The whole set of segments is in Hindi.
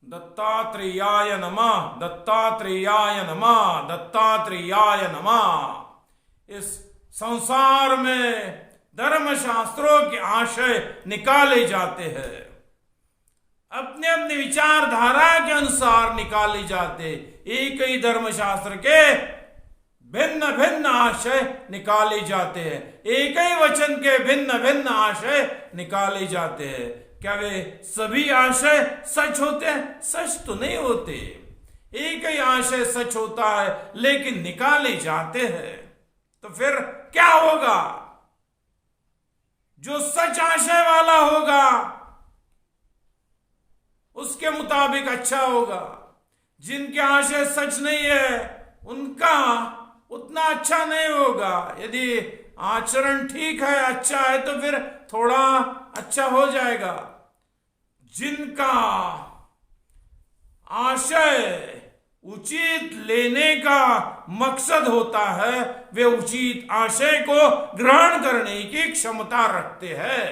दत्तात्रेयाय नमः, दत्तात्रेयाय नमः, दत्तात्रेयाय नमः। इस संसार में धर्म शास्त्रों के आशय निकाले जाते हैं, अपने अपने विचारधारा के अनुसार निकाले जाते। एक ही धर्म शास्त्र के भिन्न भिन्न आशय निकाले जाते हैं, एक ही वचन के भिन्न भिन्न आशय निकाले जाते हैं। क्या वे सभी आशय सच होते हैं? सच तो नहीं होते। एक ही आशय सच होता है लेकिन निकाले जाते हैं। तो फिर क्या होगा? जो सच आशय वाला होगा उसके मुताबिक अच्छा होगा, जिनके आशय सच नहीं है उनका उतना अच्छा नहीं होगा। यदि आचरण ठीक है, अच्छा है, तो फिर थोड़ा अच्छा हो जाएगा। जिनका आशय उचित लेने का मकसद होता है वे उचित आशय को ग्रहण करने की क्षमता रखते हैं।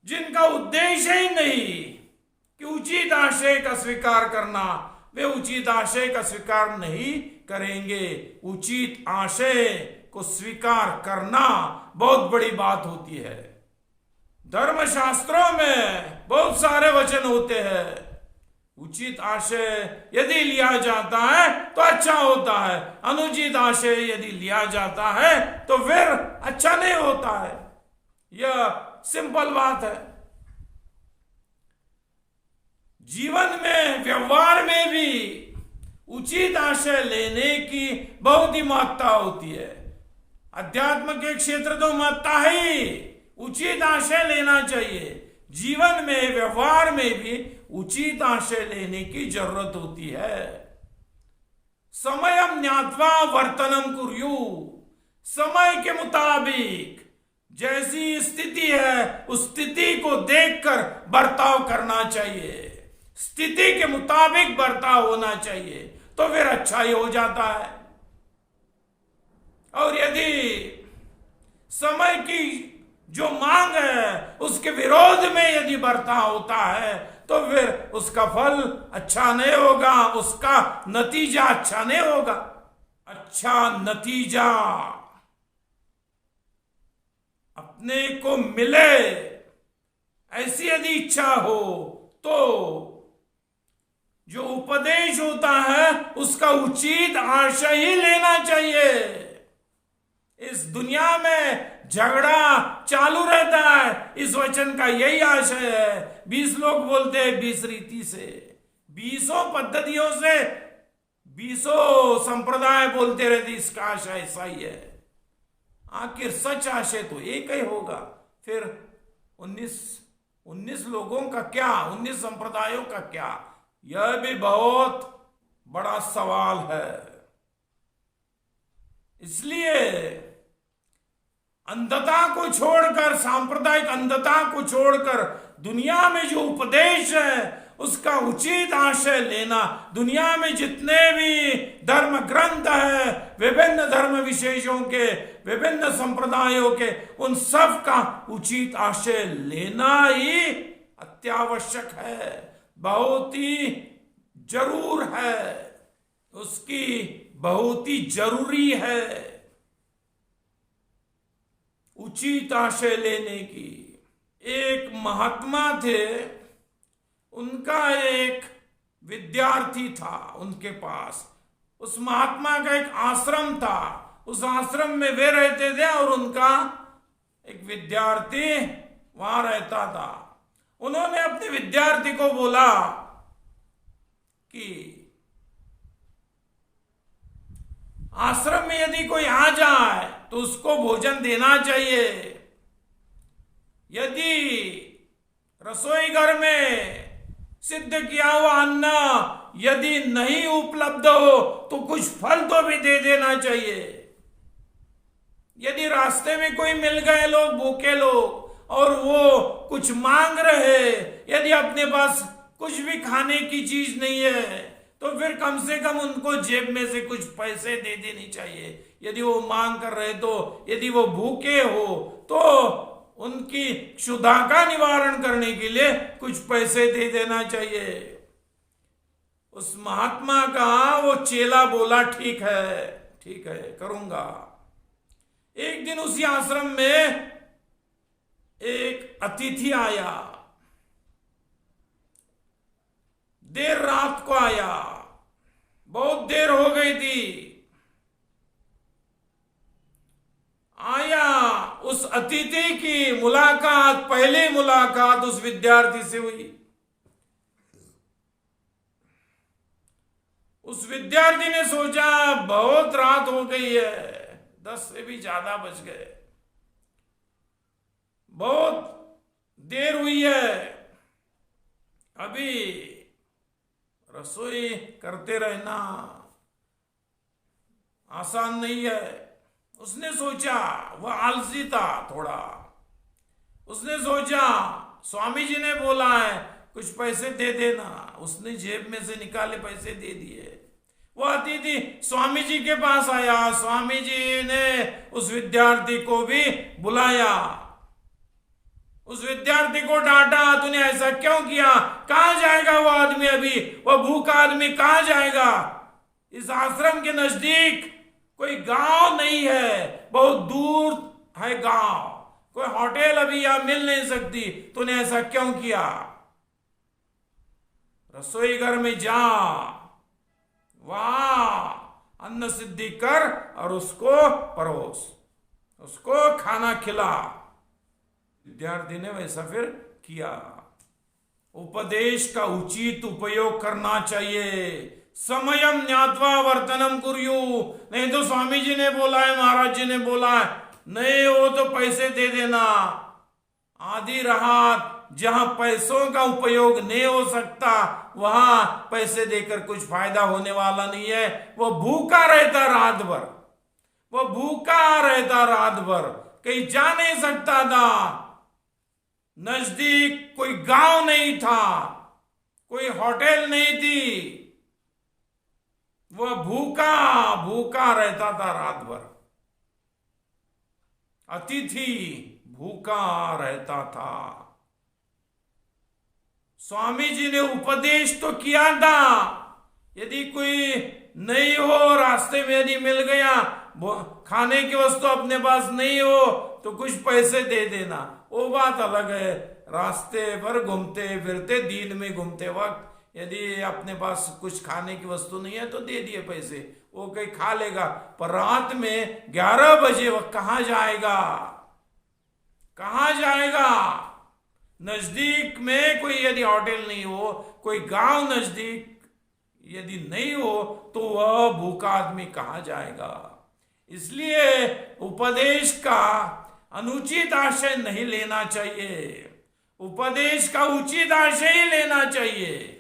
जिनका उद्देश्य ही नहीं कि उचित आशय का स्वीकार करना, वे उचित आशय का स्वीकार नहीं करेंगे। उचित आशय को स्वीकार करना बहुत बड़ी बात होती है। धर्मशास्त्रों में बहुत सारे वचन होते हैं। उचित आशय यदि लिया जाता है तो अच्छा होता है, अनुचित आशय यदि लिया जाता है तो फिर अच्छा नहीं होता है। यह सिंपल बात है। जीवन में, व्यवहार में भी उचित आशय लेने की बहुत ही महत्ता होती है। अध्यात्म के क्षेत्र तो महत्ता ही, उचित आशय लेना चाहिए। जीवन में, व्यवहार में भी उचित आशय लेने की जरूरत होती है। समयम ज्ञात्वा वर्तनम कुर्यु, समय के मुताबिक जैसी स्थिति है उस स्थिति को देखकर बर्ताव करना चाहिए। स्थिति के मुताबिक बर्ताव होना चाहिए तो फिर अच्छा ही हो जाता है। और यदि समय की जो मांग है उसके विरोध में यदि बर्ताव होता है तो फिर उसका फल अच्छा नहीं होगा, उसका नतीजा अच्छा नहीं होगा। अच्छा नतीजा अपने को मिले ऐसी यदि इच्छा हो तो जो उपदेश होता है उसका उचित आशय ही लेना चाहिए। इस दुनिया में झगड़ा चालू रहता है, इस वचन का यही आशय है। 20 लोग बोलते हैं 20 रीति से, 20 पद्धतियों से 20 संप्रदाय बोलते रहते, इसका आशय ऐसा ही है। आखिर सच आशय तो एक ही होगा। फिर 19 लोगों का क्या, 19 संप्रदायों का क्या? यह भी बहुत बड़ा सवाल है। इसलिए अंधता को छोड़कर, सांप्रदायिक अंधता को छोड़कर दुनिया में जो उपदेश है उसका उचित आशय लेना। दुनिया में जितने भी धर्म ग्रंथ है, विभिन्न धर्म विशेषों के, विभिन्न संप्रदायों के, उन सब का उचित आशय लेना ही अत्यावश्यक है, बहुत ही जरूर है, उसकी बहुत ही जरूरी है उचित आशय लेने की। एक महात्मा थे, उनका एक विद्यार्थी था उनके पास। उस महात्मा का एक आश्रम था, उस आश्रम में वे रहते थे और उनका एक विद्यार्थी वहां रहता था। उन्होंने अपने विद्यार्थी को बोला कि आश्रम में यदि कोई आ जाए तो उसको भोजन देना चाहिए। यदि रसोई घर में सिद्ध किया हुआ अन्न यदि नहीं उपलब्ध हो तो कुछ फल तो भी दे देना चाहिए। यदि रास्ते में कोई मिल गए लोग, भूखे लोग, और वो कुछ मांग रहे, यदि अपने पास कुछ भी खाने की चीज नहीं है तो फिर कम से कम उनको जेब में से कुछ पैसे दे देने चाहिए। यदि वो मांग कर रहे तो, यदि वो भूखे हो तो उनकी क्षुधा का निवारण करने के लिए कुछ पैसे दे देना चाहिए। उस महात्मा का वो चेला बोला ठीक है करूंगा। एक दिन उसी आश्रम में एक अतिथि आया, देर रात को आया, बहुत देर हो गई थी। आया, उस अतिथि की मुलाकात, पहली मुलाकात उस विद्यार्थी से हुई। उस विद्यार्थी ने सोचा बहुत रात हो गई है, 10 से भी ज्यादा बज गए, बहुत देर हुई है, अभी रसोई करते रहना आसान नहीं है। उसने सोचा, वह आलसी था थोड़ा, उसने सोचा स्वामी जी ने बोला है कुछ पैसे दे देना। उसने जेब में से निकाले पैसे दे दिए। वो अतिथि स्वामी जी के पास आया, स्वामी जी ने उस विद्यार्थी को भी बुलाया, उस विद्यार्थी को डांटा, तूने ऐसा क्यों किया, कहां जाएगा वो आदमी, अभी वो भूखा आदमी कहां जाएगा। इस आश्रम के नजदीक कोई गांव नहीं है, बहुत दूर है गांव, कोई होटल अभी यहां मिल नहीं सकती, तूने ऐसा क्यों किया। रसोई घर में जा, वहां अन्न सिद्धि कर और उसको परोस, उसको खाना खिला। विद्यार्थी ने वैसा फिर किया। उपदेश का उचित उपयोग करना चाहिए। समयम ज्ञात्वा वर्तनम कुर्यु। नहीं तो स्वामी जी ने बोला है, महाराज जी ने बोला है, नहीं हो तो पैसे दे देना। आधी रात जहां पैसों का उपयोग नहीं हो सकता, वहां पैसे देकर कुछ फायदा होने वाला नहीं है। वो भूखा रहता रात भर, वो भूखा रहता रात भर, कहीं जा नहीं सकता था। नजदीक कोई गांव नहीं था, कोई होटल नहीं थी, वह भूखा भूखा रहता था रात भर। अतिथि भूखा रहता था। स्वामी जी ने उपदेश तो किया था, यदि कोई नहीं हो, रास्ते में यदि मिल गया, खाने की वस्तु अपने पास नहीं हो तो कुछ पैसे दे देना, वो बात अलग है। रास्ते पर घूमते फिरते, दिन में घूमते वक्त यदि अपने पास कुछ खाने की वस्तु नहीं है तो दे दिए पैसे, वो कहीं खा लेगा। पर रात में 11 बजे वह कहां जाएगा, कहां जाएगा। नजदीक में कोई यदि होटल नहीं हो, कोई गांव नजदीक यदि नहीं हो, तो वह भूखा आदमी कहां जाएगा। इसलिए उपदेश का अनुचित आशय नहीं लेना चाहिए, उपदेश का उचित आशय ही लेना चाहिए।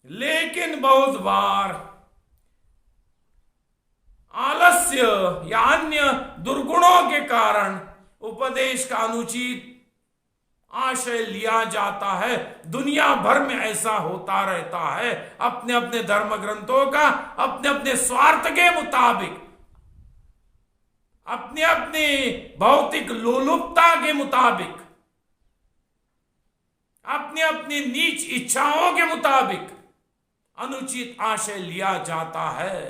लेकिन बहुत बार आलस्य या अन्य दुर्गुणों के कारण उपदेश का अनुचित आशय लिया जाता है। दुनिया भर में ऐसा होता रहता है, अपने अपने धर्म ग्रंथों का अपने अपने स्वार्थ के मुताबिक, अपनी अपनी भौतिक लोलुपता के मुताबिक, अपनी अपनी नीच इच्छाओं के मुताबिक अनुचित आशय लिया जाता है।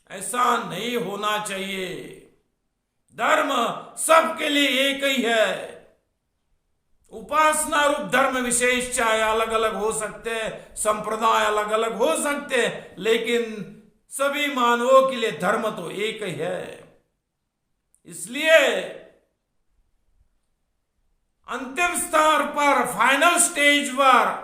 ऐसा नहीं होना चाहिए। धर्म सबके लिए एक ही है। उपासना रूप धर्म विशेष चाहे अलग अलग हो सकते हैं, संप्रदाय अलग अलग हो सकते हैं, लेकिन सभी मानवों के लिए धर्म तो एक ही है। इसलिए अंतिम स्तर पर, फाइनल स्टेज पर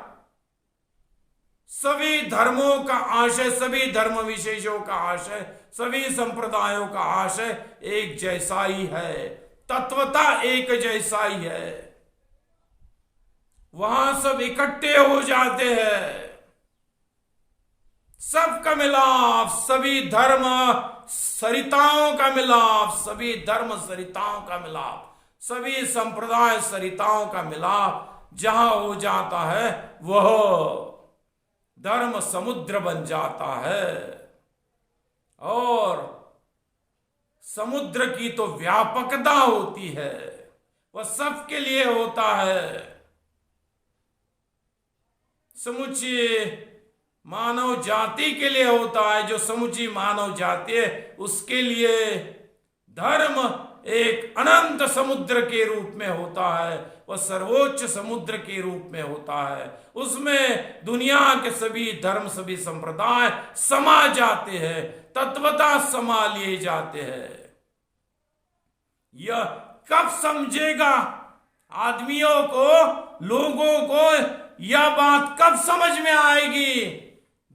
सभी धर्मों का आशय, सभी धर्म विशेषों का आशय, सभी संप्रदायों का आशय एक जैसा ही है, तत्वता एक जैसा ही है। वहां सब इकट्ठे हो जाते हैं, सबका मिलाप, सभी धर्म सरिताओं का मिलाप, सभी धर्म सरिताओं का मिलाप, सभी संप्रदाय सरिताओं का मिलाप जहां हो जाता है, वह धर्म समुद्र बन जाता है। और समुद्र की तो व्यापकता होती है, वह सबके लिए होता है। समुची मानव जाति के लिए होता है। जो समुची मानव जाति है उसके लिए धर्म एक अनंत समुद्र के रूप में होता है, वह सर्वोच्च समुद्र के रूप में होता है। उसमें दुनिया के सभी धर्म, सभी संप्रदाय समा जाते हैं, तत्वता समा लिए जाते हैं। यह कब समझेगा आदमियों को, लोगों को यह बात कब समझ में आएगी?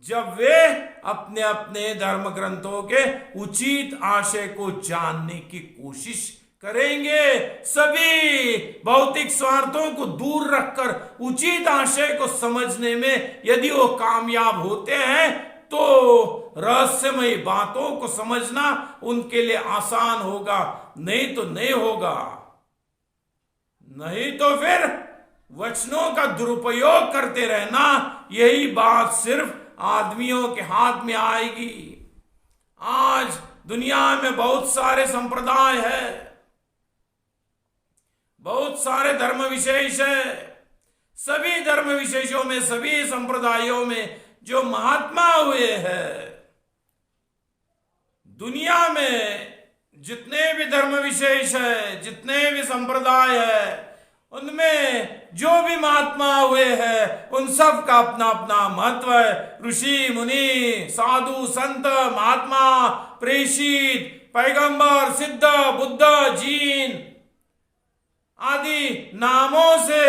जब वे अपने अपने धर्म ग्रंथों के उचित आशय को जानने की कोशिश करेंगे। सभी भौतिक स्वार्थों को दूर रखकर उचित आशय को समझने में यदि वो कामयाब होते हैं तो रहस्यमय बातों को समझना उनके लिए आसान होगा, नहीं तो नहीं होगा। नहीं तो फिर वचनों का दुरुपयोग करते रहना, यही बात सिर्फ आदमियों के हाथ में आएगी। आज दुनिया में बहुत सारे संप्रदाय है, बहुत सारे धर्म विशेष है। सभी धर्म विशेषों में, सभी संप्रदायों में जो महात्मा हुए हैं, दुनिया में जितने भी धर्म विशेष है, जितने भी संप्रदाय है, उनमें जो भी महात्मा हुए हैं उन सब का अपना अपना महत्व है। ऋषि मुनि, साधु, संत, महात्मा, प्रेषित, पैगंबर, सिद्ध, बुद्ध, जीन आदि नामों से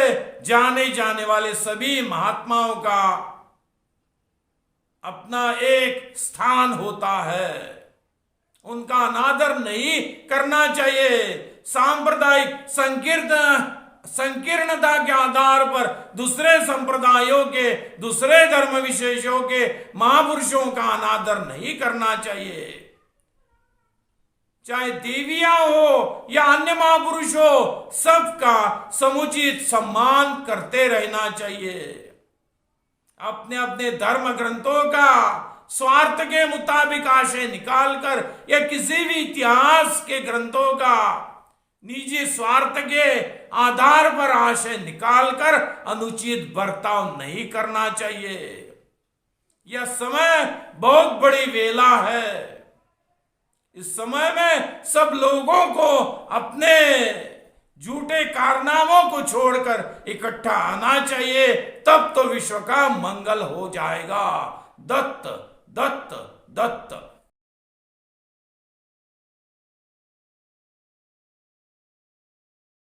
जाने जाने वाले सभी महात्माओं का अपना एक स्थान होता है। उनका अनादर नहीं करना चाहिए। सांप्रदायिक संकीर्णता के आधार पर दूसरे संप्रदायों के, दूसरे धर्म विशेषों के महापुरुषों का अनादर नहीं करना चाहिए। चाहे देवियां हो या अन्य महापुरुष हो, सबका समुचित सम्मान करते रहना चाहिए। अपने अपने धर्म ग्रंथों का स्वार्थ के मुताबिक आशय निकालकर या किसी भी इतिहास के ग्रंथों का निजी स्वार्थ के आधार पर आशय निकालकर अनुचित बर्ताव नहीं करना चाहिए। यह समय बहुत बड़ी वेला है। इस समय में सब लोगों को अपने झूठे कारनामों को छोड़कर इकट्ठा आना चाहिए, तब तो विश्व का मंगल हो जाएगा। दत्त दत्त दत्त।